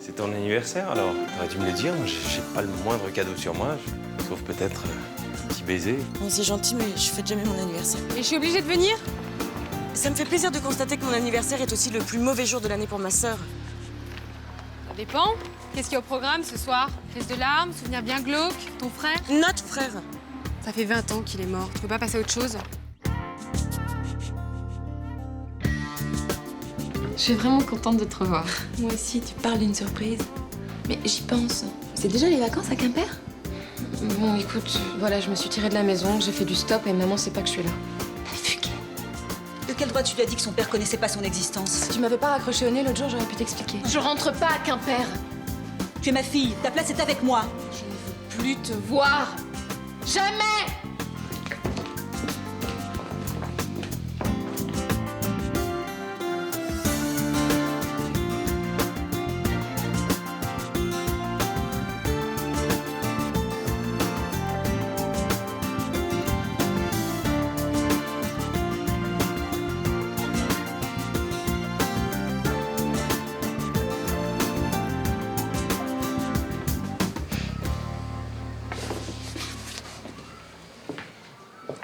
C'est ton anniversaire, alors t'aurais dû me le dire. Moi, j'ai pas le moindre cadeau sur moi, sauf peut-être un petit baiser. Bon, c'est gentil, mais je fête jamais mon anniversaire. Et je suis obligée de venir? Ça me fait plaisir de constater que mon anniversaire est aussi le plus mauvais jour de l'année pour ma sœur. Ça dépend. Qu'est-ce qu'il y a au programme ce soir? Crise de larmes, souvenir bien glauque, ton frère? Notre frère. Ça fait 20 ans qu'il est mort. Tu peux pas passer à autre chose? Je suis vraiment contente de te revoir. Moi aussi, tu parles d'une surprise. Mais j'y pense. C'est déjà les vacances à Quimper? Bon, écoute, voilà, je me suis tirée de la maison, j'ai fait du stop et maman sait pas que je suis là. T'as fugué. De quel droit tu lui as dit que son père connaissait pas son existence? Si tu m'avais pas raccroché au nez l'autre jour, j'aurais pu t'expliquer. Je rentre pas à Quimper. Tu es ma fille, ta place est avec moi. Je ne veux plus te voir. Jamais!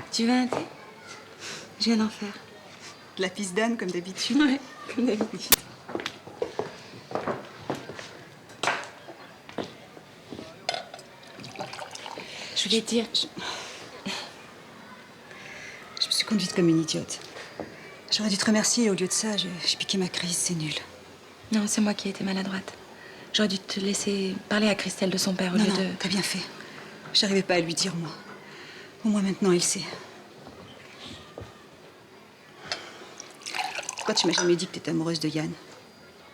Tu veux un thé? Je viens d'en faire. De la pisdane, comme d'habitude. Ouais, comme d'habitude. Je voulais te dire... Je me suis conduite comme une idiote. J'aurais dû te remercier et au lieu de ça, j'ai piqué ma crise, c'est nul. Non, c'est moi qui ai été maladroite. J'aurais dû te laisser parler à Christelle de son père au lieu de... t'as bien fait. J'arrivais pas à lui dire, moi. Au moins maintenant, il sait. Pourquoi tu m'as jamais dit que t'étais amoureuse de Yann?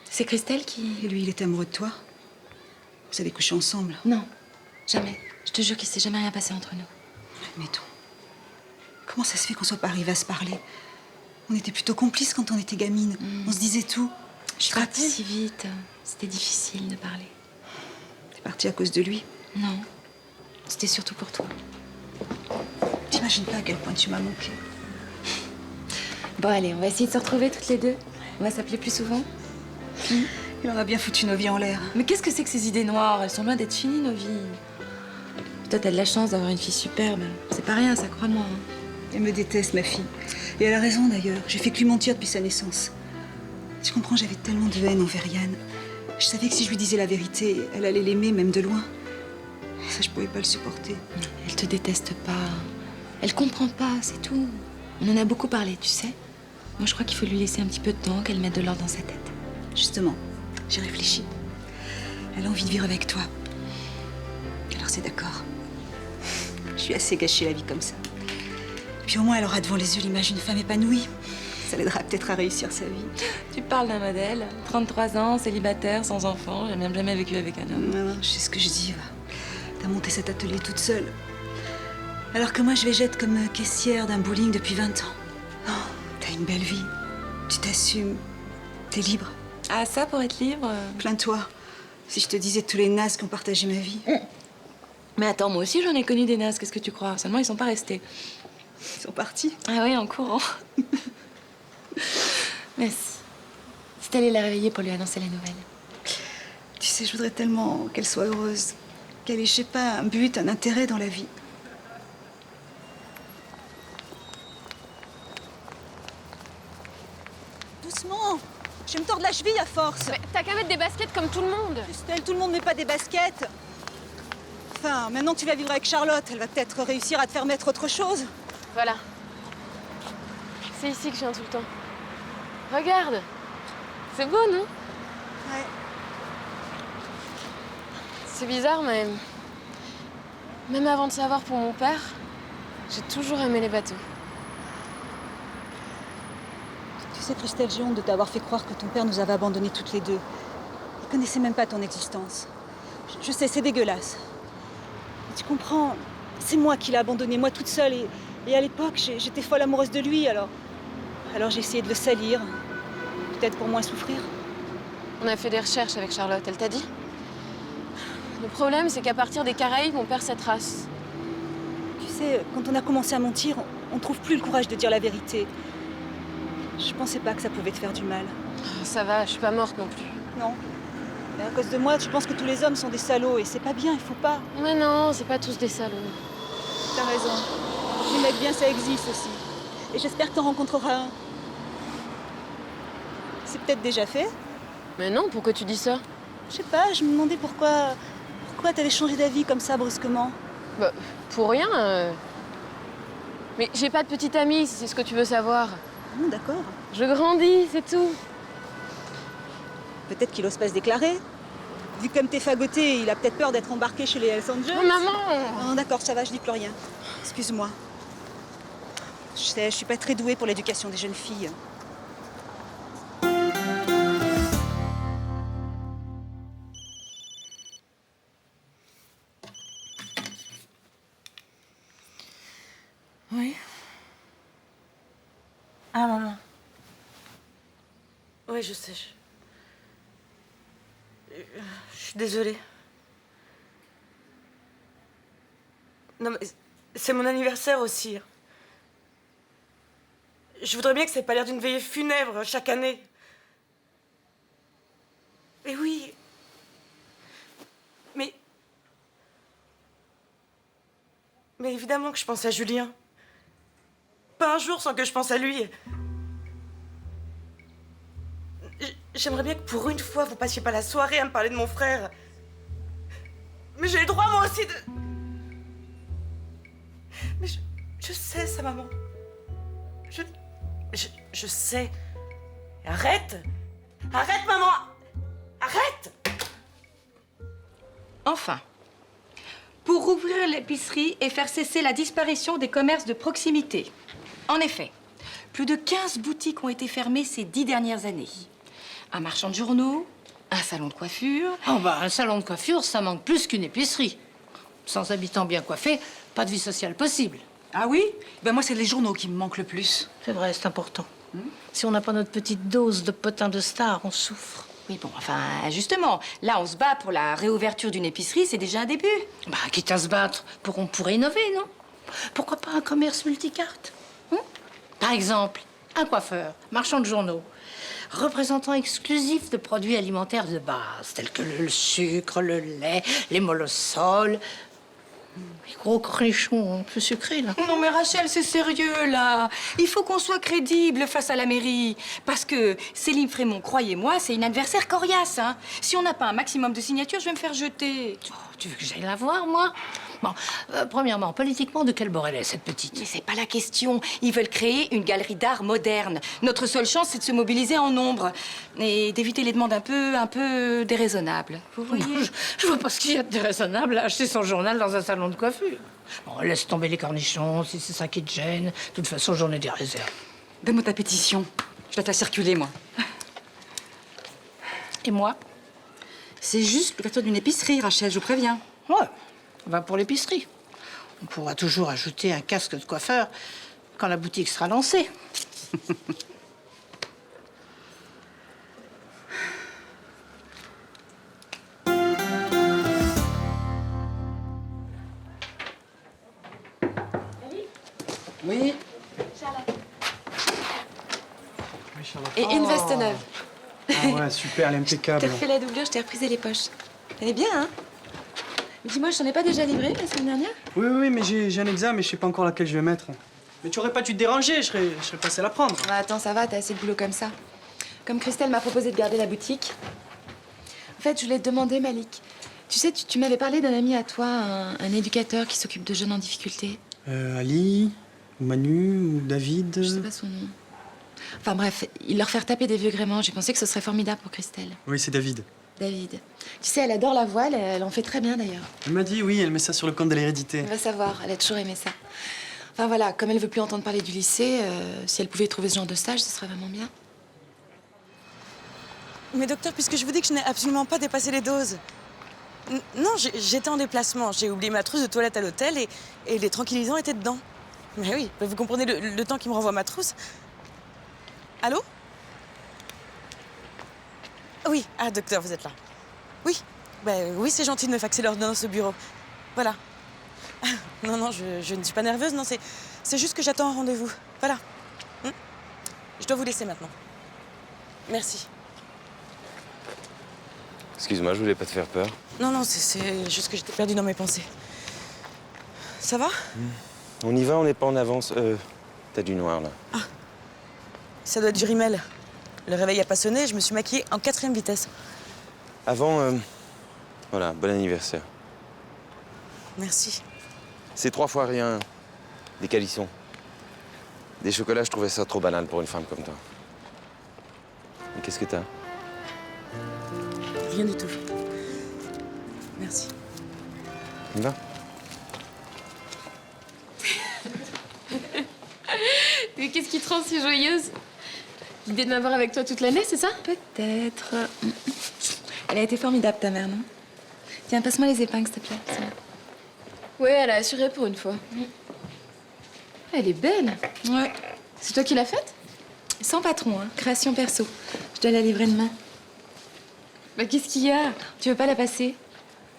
C'est Christelle qui... Et lui, il était amoureux de toi? Vous avez couché ensemble? Non, jamais. Je te jure qu'il s'est jamais rien passé entre nous. Admettons. Comment ça se fait qu'on soit pas arrivé à se parler? On était plutôt complices quand on était gamine. On se disait tout. Je suis partie si vite. C'était difficile de parler. T'es partie à cause de lui? Non, c'était surtout pour toi. T'imagines pas à quel point tu m'as manqué. Bon, allez, on va essayer de se retrouver toutes les deux. On va s'appeler plus souvent. Il en a bien foutu nos vies en l'air. Mais qu'est-ce que c'est que ces idées noires? Elles sont loin d'être finies, nos vies. Toi, t'as de la chance d'avoir une fille superbe. C'est pas rien, ça, crois-moi. Elle me déteste, ma fille. Et elle a raison, d'ailleurs. J'ai fait que lui mentir depuis sa naissance. Tu comprends, j'avais tellement de haine envers Yann. Je savais que si je lui disais la vérité, elle allait l'aimer, même de loin. Ça, je pouvais pas le supporter. Elle te déteste pas. Elle comprend pas, c'est tout. On en a beaucoup parlé, tu sais. Moi, je crois qu'il faut lui laisser un petit peu de temps, qu'elle mette de l'ordre dans sa tête. Justement, j'ai réfléchi. Elle a envie de vivre avec toi. Alors c'est d'accord. Je suis assez gâchée la vie comme ça. Puis au moins, elle aura devant les yeux l'image d'une femme épanouie. Ça l'aidera peut-être à réussir sa vie. Tu parles d'un modèle. 33 ans, célibataire, sans enfant. J'ai même jamais vécu avec un homme. Non, je sais ce que je dis, va. T'as monté cet atelier toute seule. Alors que moi, je végète comme caissière d'un bowling depuis 20 ans. Non, t'as une belle vie. Tu t'assumes. T'es libre. Ah, ça, pour être libre... Plains-toi. Si je te disais tous les nazes qui ont partagé ma vie. Mais attends, moi aussi, j'en ai connu des nazes. Qu'est-ce que tu crois? Seulement, ils sont pas restés. Ils sont partis. Ah oui, en courant. Merci. C'est allé la réveiller pour lui annoncer la nouvelle. Tu sais, je voudrais tellement qu'elle soit heureuse. Qu'elle ait, je sais pas, un but, un intérêt dans la vie. Doucement. Je vais me tordre la cheville à force. Mais t'as qu'à mettre des baskets comme tout le monde. Christelle, tout le monde met pas des baskets. Enfin, maintenant que tu vas vivre avec Charlotte, elle va peut-être réussir à te faire mettre autre chose. Voilà. C'est ici que je viens tout le temps. Regarde. C'est beau, non? Ouais. C'est bizarre, mais... Même avant de savoir pour mon père, j'ai toujours aimé les bateaux. Tu sais, Christelle, j'ai honte de t'avoir fait croire que ton père nous avait abandonnés toutes les deux. Il connaissait même pas ton existence. Je sais, c'est dégueulasse. Mais tu comprends, c'est moi qui l'ai abandonné, moi toute seule. Et à l'époque, j'étais folle amoureuse de lui, alors j'ai essayé de le salir. Peut-être pour moins souffrir. On a fait des recherches avec Charlotte, elle t'a dit? Le problème, c'est qu'à partir des Caraïbes, on perd cette race. Tu sais, quand on a commencé à mentir, on trouve plus le courage de dire la vérité. Je pensais pas que ça pouvait te faire du mal. Ça va, je suis pas morte non plus. Non. Mais à cause de moi, tu penses que tous les hommes sont des salauds et c'est pas bien, il faut pas. Mais non, c'est pas tous des salauds. T'as raison. Les mecs bien, ça existe aussi. Et j'espère que t'en rencontreras un. C'est peut-être déjà fait. Mais non, pourquoi tu dis ça? Je sais pas, je me demandais pourquoi t'avais changé d'avis comme ça brusquement. Bah, pour rien. Mais j'ai pas de petite amie, si c'est ce que tu veux savoir. Bon, d'accord. Je grandis, c'est tout. Peut-être qu'il ose pas se déclarer. Vu comme t'es fagoté, il a peut-être peur d'être embarqué chez les Hells Angels. Oh, maman! Non, d'accord, ça va, je dis plus rien. Excuse-moi. Je sais, je suis pas très douée pour l'éducation des jeunes filles. Oui. Ah, maman. Oui, je sais. Je suis désolée. Non, mais c'est mon anniversaire aussi. Je voudrais bien que ça n'ait pas l'air d'une veillée funèbre chaque année. Mais oui. Mais évidemment que je pense à Julien. Pas un jour sans que je pense à lui. J'aimerais bien que pour une fois, vous passiez pas la soirée à me parler de mon frère. Mais j'ai le droit, moi aussi, de... Mais je sais ça, maman. Je sais. Arrête! Arrête, maman! Arrête! Enfin, pour rouvrir l'épicerie et faire cesser la disparition des commerces de proximité. En effet, plus de 15 boutiques ont été fermées ces 10 dernières années. Un marchand de journaux, un salon de coiffure... Oh bah, un salon de coiffure, ça manque plus qu'une épicerie. Sans habitants bien coiffés, pas de vie sociale possible. Ah oui? Ben moi, c'est les journaux qui me manquent le plus. C'est vrai, c'est important. Si on n'a pas notre petite dose de potin de star, on souffre. Oui, bon, enfin, justement, là, on se bat pour la réouverture d'une épicerie, c'est déjà un début. Bah, quitte à se battre, on pourrait innover, non? Pourquoi pas un commerce multicarte? Par exemple, un coiffeur, marchand de journaux, représentant exclusif de produits alimentaires de base, tels que le sucre, le lait, les molossols, les gros cornichons un peu sucrés, là. Non mais Rachel, c'est sérieux là. Il faut qu'on soit crédible face à la mairie. Parce que Céline Frémont, croyez-moi, c'est une adversaire coriace. Hein. Si on n'a pas un maximum de signatures, je vais me faire jeter. Oh, tu veux que j'aille la voir, moi? Bon, premièrement, politiquement, de quel bord elle est, cette petite? Mais c'est pas la question. Ils veulent créer une galerie d'art moderne. Notre seule chance, c'est de se mobiliser en nombre. Et d'éviter les demandes un peu déraisonnables. Vous voyez? Je vois pas ce qu'il y a de déraisonnable à acheter son journal dans un salon de coiffure. Bon, laisse tomber les cornichons, si c'est ça qui te gêne. De toute façon, j'en ai des réserves. Donne-moi ta pétition. Je dois te la circuler, moi. Et moi? C'est juste l'ouverture d'une épicerie, Rachel, je vous préviens. Ouais, on va pour l'épicerie. On pourra toujours ajouter un casque de coiffeur quand la boutique sera lancée. Oui. Et une veste neuve. Ah ouais, super, elle est impeccable. T'as refait la doublure, je t'ai reprisé les poches. Elle est bien, hein? Mais dis-moi, je t'en ai pas déjà livré la semaine dernière? Oui, mais j'ai un examen, mais je sais pas encore laquelle je vais mettre. Mais tu aurais pas dû te déranger, je serais passé la prendre. Bah attends, ça va, t'as assez de boulot comme ça. Comme Christelle m'a proposé de garder la boutique. En fait, je voulais te demander, Malik. Tu sais, tu m'avais parlé d'un ami à toi, un éducateur qui s'occupe de jeunes en difficulté. Ali, ou Manu, ou David. Je sais pas son nom. Enfin bref, il leur fait taper des vieux gréments. J'ai pensé que ce serait formidable pour Christelle. Oui, c'est David. David. Tu sais, elle adore la voile, elle en fait très bien d'ailleurs. Elle m'a dit, oui, elle met ça sur le compte de l'hérédité. Elle va savoir, elle a toujours aimé ça. Enfin voilà, comme elle veut plus entendre parler du lycée, si elle pouvait trouver ce genre de stage, ce serait vraiment bien. Mais docteur, puisque je vous dis que je n'ai absolument pas dépassé les doses. Non, j'étais en déplacement. J'ai oublié ma trousse de toilette à l'hôtel et les tranquillisants étaient dedans. Mais oui, vous comprenez le temps qu'il me renvoie ma trousse. Allô? Oui, ah docteur, vous êtes là. Oui, oui, c'est gentil de me faxer l'ordonnance au bureau. Voilà. Non, je ne suis pas nerveuse, non, c'est juste que j'attends un rendez-vous. Voilà. Je dois vous laisser maintenant. Merci. Excuse-moi, je voulais pas te faire peur. Non, non, c'est juste que j'étais perdue dans mes pensées. Ça va? On y va, on n'est pas en avance. T'as du noir, là. Ça doit être du rimel. Le réveil a pas sonné, je me suis maquillée en 4e vitesse. Avant, voilà, bon anniversaire. Merci. C'est 3 fois rien. Des calissons. Des chocolats, je trouvais ça trop banal pour une femme comme toi. Mais qu'est-ce que t'as? Rien du tout. Merci. On y va? Mais qu'est-ce qui te rend si joyeuse? L'idée de m'avoir avec toi toute l'année, c'est ça? Peut-être. Elle a été formidable, ta mère, non? Tiens, passe-moi les épingles, s'il te plaît. C'est bon. Ouais, elle a assuré pour une fois. Elle est belle. Ouais. C'est toi qui l'as faite? Sans patron, hein. Création perso. Je dois la livrer demain. Bah qu'est-ce qu'il y a? Tu veux pas la passer?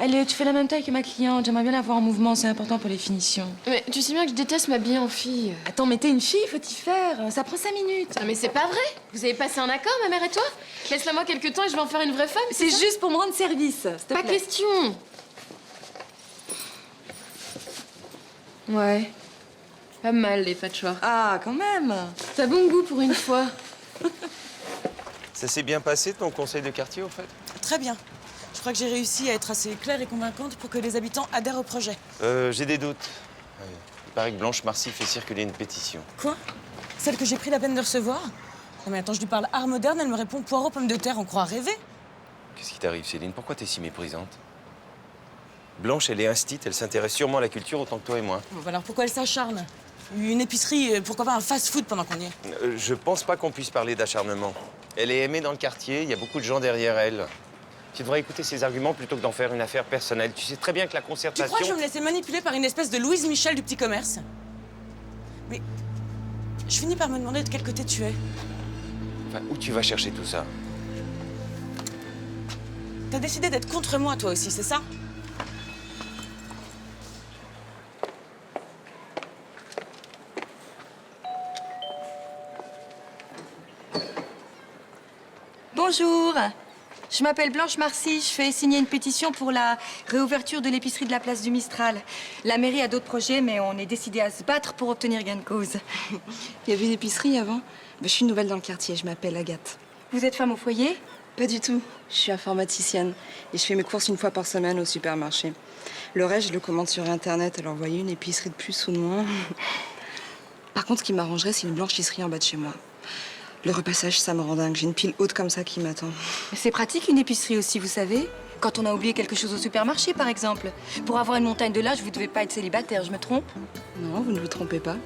Allez, tu fais la même taille que ma cliente. J'aimerais bien la voir en mouvement, c'est important pour les finitions. Mais tu sais bien que je déteste m'habiller en fille. Attends, mais t'es une fille, faut t'y faire. Ça prend 5 minutes. Ah mais c'est pas vrai. Vous avez passé un accord, ma mère et toi? Laisse-la moi quelques temps et je vais en faire une vraie femme. C'est ça? juste pour me rendre service, s'il te Pas plaît. question. Ouais. Pas mal les patchworks. Ah, quand même. T'as bon goût pour une fois. Ça s'est bien passé, ton conseil de quartier, au fait? Très bien. Je crois que j'ai réussi à être assez claire et convaincante pour que les habitants adhèrent au projet. J'ai des doutes. Il paraît que Blanche Marcy fait circuler une pétition. Quoi? Celle que j'ai pris la peine de recevoir? Non mais attends, je lui parle art moderne, elle me répond poireaux, pommes de terre, on croit rêver. Qu'est-ce qui t'arrive, Céline? Pourquoi t'es si méprisante? Blanche, elle est instite, elle s'intéresse sûrement à la culture autant que toi et moi. Bon, alors pourquoi elle s'acharne? Une épicerie, pourquoi pas un fast-food pendant qu'on y est? Je pense pas qu'on puisse parler d'acharnement. Elle est aimée dans le quartier, il y a beaucoup de gens derrière elle. Tu devrais écouter ses arguments plutôt que d'en faire une affaire personnelle. Tu sais très bien que la Tu concertation... crois que je vais me laisser manipuler par une espèce de Louise Michel du petit commerce? Mais je finis par me demander de quel côté tu es. Enfin, où tu vas chercher tout ça? T'as décidé d'être contre moi, toi aussi, c'est ça? Bonjour. Je m'appelle Blanche Marcy. Je fais signer une pétition pour la réouverture de l'épicerie de la place du Mistral. La mairie a d'autres projets, mais on est décidé à se battre pour obtenir gain de cause. Il y avait une épicerie avant. Je suis nouvelle dans le quartier, je m'appelle Agathe. Vous êtes femme au foyer? Pas du tout. Je suis informaticienne et je fais mes courses une fois par semaine au supermarché. Le reste, je le commande sur Internet, alors vous voyez, une épicerie de plus ou de moins. Par contre, ce qui m'arrangerait, c'est une blanchisserie en bas de chez moi. Le repassage, ça me rend dingue. J'ai une pile haute comme ça qui m'attend. C'est pratique une épicerie aussi, vous savez. Quand on a oublié quelque chose au supermarché, par exemple. Pour avoir une montagne de linge, vous devez pas être célibataire, je me trompe? Non, vous ne vous trompez pas.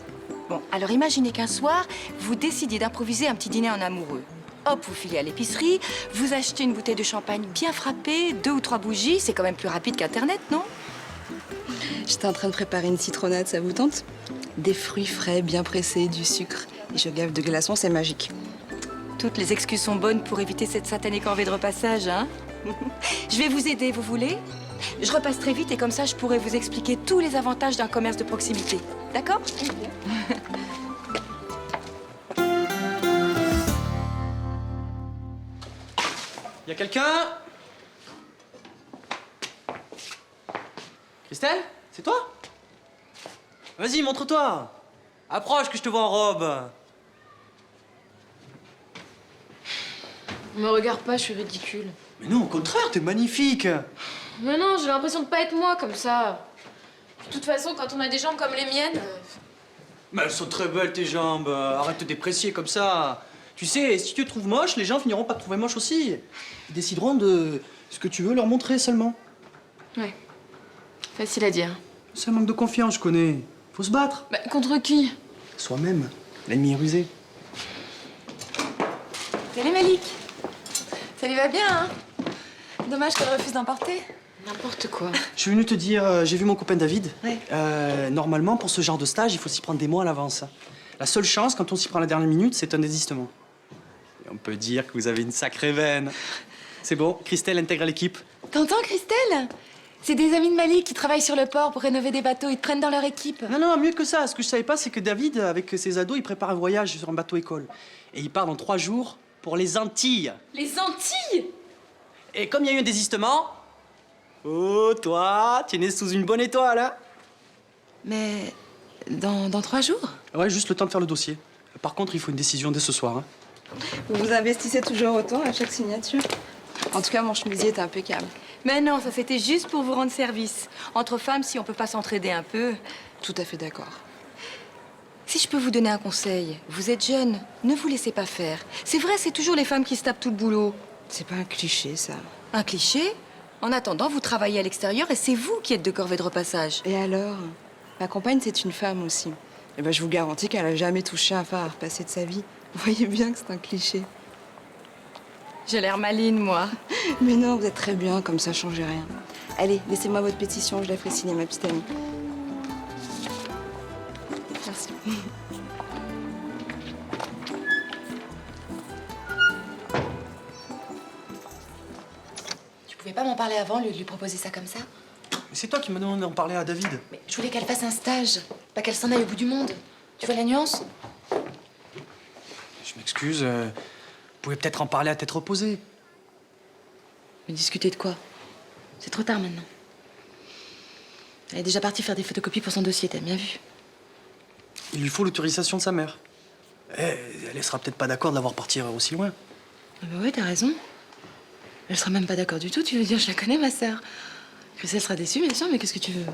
Bon, alors imaginez qu'un soir, vous décidiez d'improviser un petit dîner en amoureux. Hop, vous filez à l'épicerie, vous achetez une bouteille de champagne bien frappée, 2 ou 3 bougies, c'est quand même plus rapide qu'Internet, non? J'étais en train de préparer une citronnade, ça vous tente? Des fruits frais, bien pressés, du sucre. Et je gave de glaçons, c'est magique. Toutes les excuses sont bonnes pour éviter cette satanée corvée de repassage, hein? Je vais vous aider, vous voulez? Je repasse très vite et comme ça, je pourrai vous expliquer tous les avantages d'un commerce de proximité. D'accord? Y a quelqu'un? Christelle? C'est toi? Vas-y, montre-toi. Approche que je te vois en robe. Me regarde pas, je suis ridicule. Mais non, au contraire, t'es magnifique. Mais non, j'ai l'impression de pas être moi comme ça. De toute façon, quand on a des jambes comme les miennes... Mais elles sont très belles, tes jambes. Arrête de te déprécier comme ça. Tu sais, si tu te trouves moche, les gens finiront par te trouver moche aussi. Ils décideront de ce que tu veux leur montrer seulement. Ouais. Facile à dire. C'est un manque de confiance, je connais. Faut se battre. Bah, contre qui? Soi-même. L'ennemi est rusé. Salut Malik. Ça lui va bien, hein? Dommage qu'elle refuse d'emporter. N'importe quoi. Je suis venu te dire, j'ai vu mon copain David. Ouais. Normalement, pour ce genre de stage, il faut s'y prendre des mois à l'avance. La seule chance, quand on s'y prend à la dernière minute, c'est un désistement. Et on peut dire que vous avez une sacrée veine. C'est bon, Christelle intègre l'équipe. T'entends, Christelle? C'est des amis de Malik qui travaillent sur le port pour rénover des bateaux. Ils te prennent dans leur équipe. Non, non, mieux que ça. Ce que je savais pas, c'est que David, avec ses ados, il prépare un voyage sur un bateau école. Et il part dans 3 jours pour les Antilles. Les Antilles? Et comme il y a eu un désistement... Oh, toi, tu es né sous une bonne étoile, hein? Mais dans 3 jours? Ouais, juste le temps de faire le dossier. Par contre, il faut une décision dès ce soir, hein. Vous investissez toujours autant à chaque signature? En tout cas, mon chemisier est impeccable. Mais non, ça c'était juste pour vous rendre service. Entre femmes, si on peut pas s'entraider un peu. Tout à fait d'accord. Si je peux vous donner un conseil, vous êtes jeune, ne vous laissez pas faire. C'est vrai, c'est toujours les femmes qui se tapent tout le boulot. C'est pas un cliché, ça. Un cliché? En attendant, vous travaillez à l'extérieur et c'est vous qui êtes de corvée de repassage. Et alors? Ma compagne, c'est une femme aussi. Et ben, je vous garantis qu'elle a jamais touché un phare à repasser de sa vie. Vous voyez bien que c'est un cliché. J'ai l'air maline, moi. Mais non, vous êtes très bien, comme ça, changez rien. Allez, laissez-moi votre pétition, je la ferai signer, ma petite amie. Merci. Tu pouvais pas m'en parler avant, lui proposer ça comme ça? Mais c'est toi qui m'as demandé d'en parler à David. Mais je voulais qu'elle fasse un stage, pas qu'elle s'en aille au bout du monde. Tu vois la nuance? Je m'excuse, vous pouvez peut-être en parler à tête reposée. Mais discuter de quoi? C'est trop tard maintenant. Elle est déjà partie faire des photocopies pour son dossier, t'as bien vu? Il lui faut l'autorisation de sa mère. Elle sera peut-être pas d'accord de la voir partir aussi loin. Ah bah ouais, t'as raison. Elle sera même pas d'accord du tout, tu veux dire, je la connais, ma sœur. Christelle sera déçue, bien sûr, mais qu'est-ce que tu veux?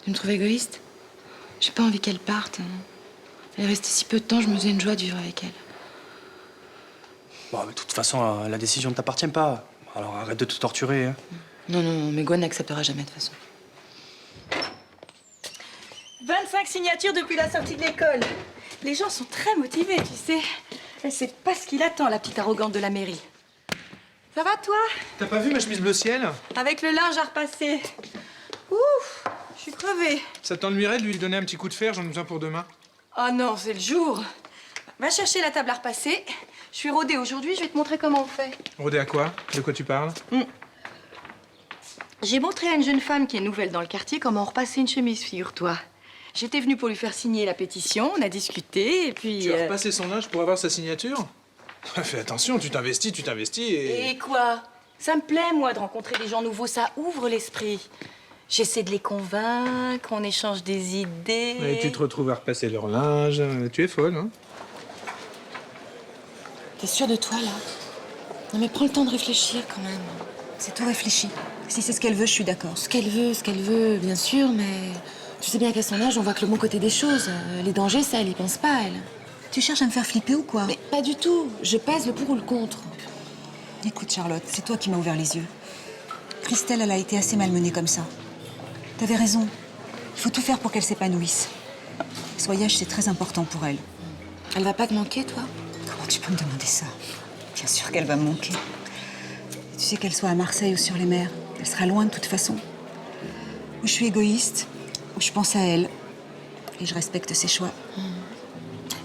Tu me trouves égoïste? J'ai pas envie qu'elle parte. Hein. Elle est restée si peu de temps, je me faisais une joie de vivre avec elle. Bon, mais de toute façon, la décision ne t'appartient pas. Alors arrête de te torturer. Hein. Non, non, mais Gwen n'acceptera jamais de toute façon. 25 signatures depuis la sortie de l'école. Les gens sont très motivés, tu sais. Elle sait pas ce qu'il attend, la petite arrogante de la mairie. Ça va, toi? T'as pas vu ma chemise bleu ciel? Avec le linge à repasser. Ouf, je suis crevée. Ça t'ennuierait de lui donner un petit coup de fer, j'en ai besoin pour demain. Oh non, c'est le jour. Va chercher la table à repasser. Je suis rodée aujourd'hui, je vais te montrer comment on fait. Rodé à quoi? De quoi tu parles? J'ai montré à une jeune femme qui est nouvelle dans le quartier comment repasser une chemise, figure-toi. J'étais venue pour lui faire signer la pétition, on a discuté, et puis... Tu as repassé son linge pour avoir sa signature? Fais attention, tu t'investis et... Et quoi? Ça me plaît, moi, de rencontrer des gens nouveaux, ça ouvre l'esprit. J'essaie de les convaincre, on échange des idées... Et tu te retrouves à repasser leur linge, tu es folle, hein? T'es sûre de toi, là? Non, mais prends le temps de réfléchir, quand même. C'est tout réfléchi. Si c'est ce qu'elle veut, je suis d'accord. Ce qu'elle veut, bien sûr, mais... Tu sais bien qu'à son âge, on voit que le bon côté des choses. Les dangers, ça, elle y pense pas, elle. Tu cherches à me faire flipper ou quoi? Mais pas du tout. Je pèse le pour ou le contre. Écoute, Charlotte, c'est toi qui m'as ouvert les yeux. Christelle, elle a été assez malmenée comme ça. T'avais raison. Il faut tout faire pour qu'elle s'épanouisse. Ce voyage, c'est très important pour elle. Elle va pas te manquer, toi? Comment tu peux me demander ça? Bien sûr qu'elle va me manquer. Tu sais qu'elle soit à Marseille ou sur les mers, elle sera loin de toute façon. Où je suis égoïste, où je pense à elle. Et je respecte ses choix.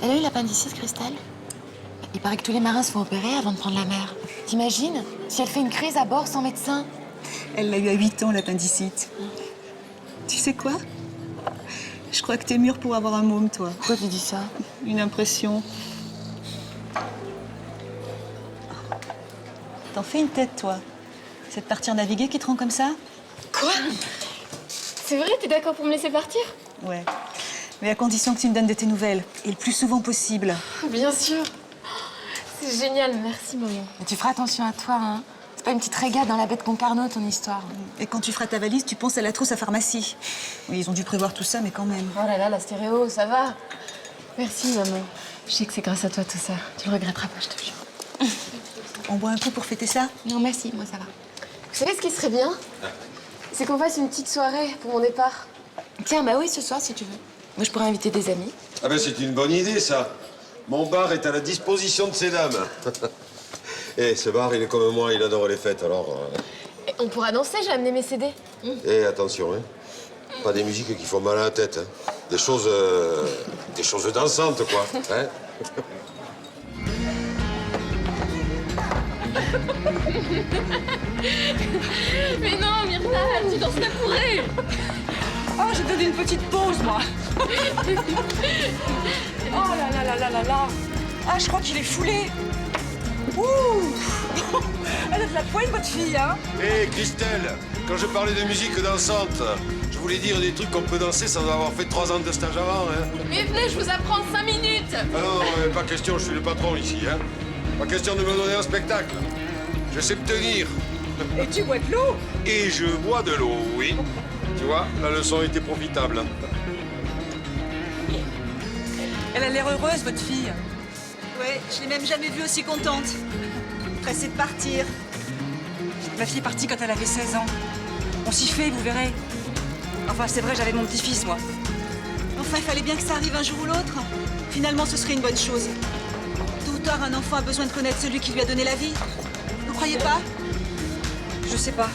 Elle a eu l'appendicite, Christelle? Il paraît que tous les marins se font opérer avant de prendre la mer. T'imagines? Si elle fait une crise à bord sans médecin? Elle l'a eu à 8 ans, l'appendicite. Tu sais quoi? Je crois que t'es mûre pour avoir un môme, toi. Pourquoi tu dis ça? Une impression. T'en fais une tête, toi. C'est de partir naviguer qui te rend comme ça? Quoi? C'est vrai, t'es d'accord pour me laisser partir? Ouais. Mais à condition que tu me donnes de tes nouvelles. Et le plus souvent possible. Bien sûr. C'est génial, merci maman. Mais tu feras attention à toi, hein. C'est pas une petite régate dans la baie de Concarneau, ton histoire. Et quand tu feras ta valise, tu penses à la trousse à pharmacie. Oui, ils ont dû prévoir tout ça, mais quand même. Oh là là, la stéréo, ça va? Merci maman. Je sais que c'est grâce à toi tout ça. Tu le regretteras pas, je te jure. On boit un coup pour fêter ça? Non, merci, moi ça va. Vous savez ce qui serait bien? C'est qu'on fasse une petite soirée pour mon départ. Tiens, bah oui, ce soir, si tu veux. Moi, je pourrais inviter des amis. Ah ben c'est une bonne idée, ça. Mon bar est à la disposition de ces dames. Eh, ce bar, il est comme moi, il adore les fêtes, alors... Et on pourra danser, j'ai amené mes CD. Eh, attention, hein. Pas des musiques qui font mal à la tête, hein. Des choses dansantes, quoi. Hein. Mais non, Myrtale, tu danses la pourrée. Oh, j'ai donné une petite pause, moi. Oh là là là là là là. Ah, je crois qu'il est foulé. Ouh. Elle a de la poigne, votre fille, hein? Hé, Christelle, quand je parlais de musique dansante, je voulais dire des trucs qu'on peut danser sans avoir fait 3 ans de stage avant, hein. Mais venez, je vous apprends 5 minutes. Ah non, pas question, je suis le patron ici, hein. Pas question de me donner un spectacle. Je sais me tenir. Et tu bois de l'eau? Et je bois de l'eau, oui. Tu vois, la leçon était profitable. Elle a l'air heureuse, votre fille. Ouais, je l'ai même jamais vue aussi contente. Pressée de partir. Ma fille est partie quand elle avait 16 ans. On s'y fait, vous verrez. Enfin, c'est vrai, j'avais mon petit-fils, moi. Enfin, il fallait bien que ça arrive un jour ou l'autre. Finalement, ce serait une bonne chose. Tôt ou tard, un enfant a besoin de connaître celui qui lui a donné la vie. Vous croyez pas? Je sais pas.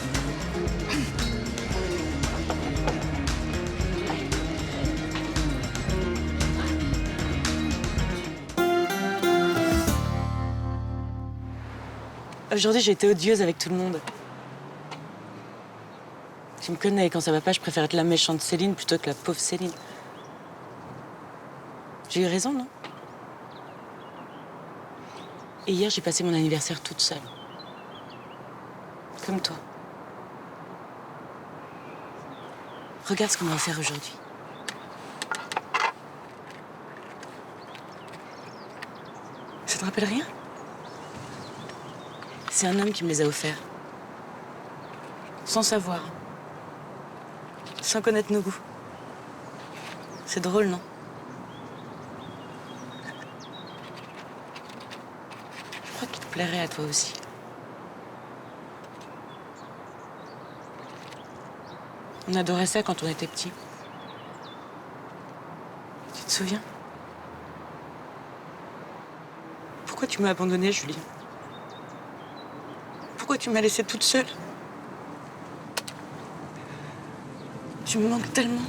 Aujourd'hui, j'ai été odieuse avec tout le monde. Tu me connais, quand ça va pas, je préfère être la méchante Céline plutôt que la pauvre Céline. J'ai eu raison, non? Et hier, j'ai passé mon anniversaire toute seule. Comme toi. Regarde ce qu'on m'a offert aujourd'hui. Ça te rappelle rien? C'est un homme qui me les a offerts. Sans savoir. Sans connaître nos goûts. C'est drôle, non? Je crois qu'il te plairait à toi aussi. On adorait ça quand on était petits. Tu te souviens? Pourquoi tu m'as abandonnée, Julie? Pourquoi tu m'as laissée toute seule? Tu me manques tellement.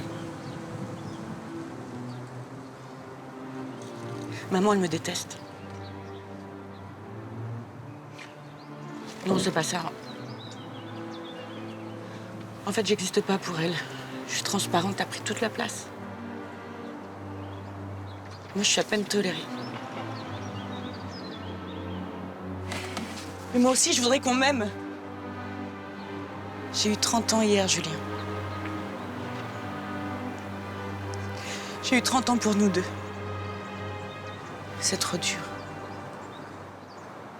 Maman, elle me déteste. Non, c'est pas ça. En fait, j'existe pas pour elle. Je suis transparente, t'as pris toute la place. Moi, je suis à peine tolérée. Mais moi aussi, je voudrais qu'on m'aime. J'ai eu 30 ans hier, Julien. J'ai eu 30 ans pour nous deux. C'est trop dur.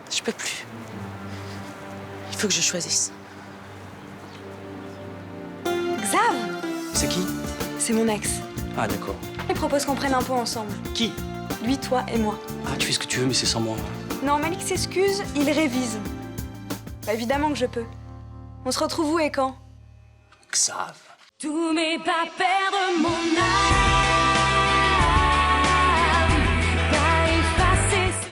Je peux plus. Il faut que je choisisse. Xav! C'est qui? C'est mon ex. Ah, d'accord. Il propose qu'on prenne un pot ensemble. Qui? Lui, toi et moi. Ah, tu fais ce que tu veux, mais c'est sans moi. Non, Malik s'excuse, il révise. Bah, évidemment que je peux. On se retrouve où et quand? Xav. Tous mes papiers.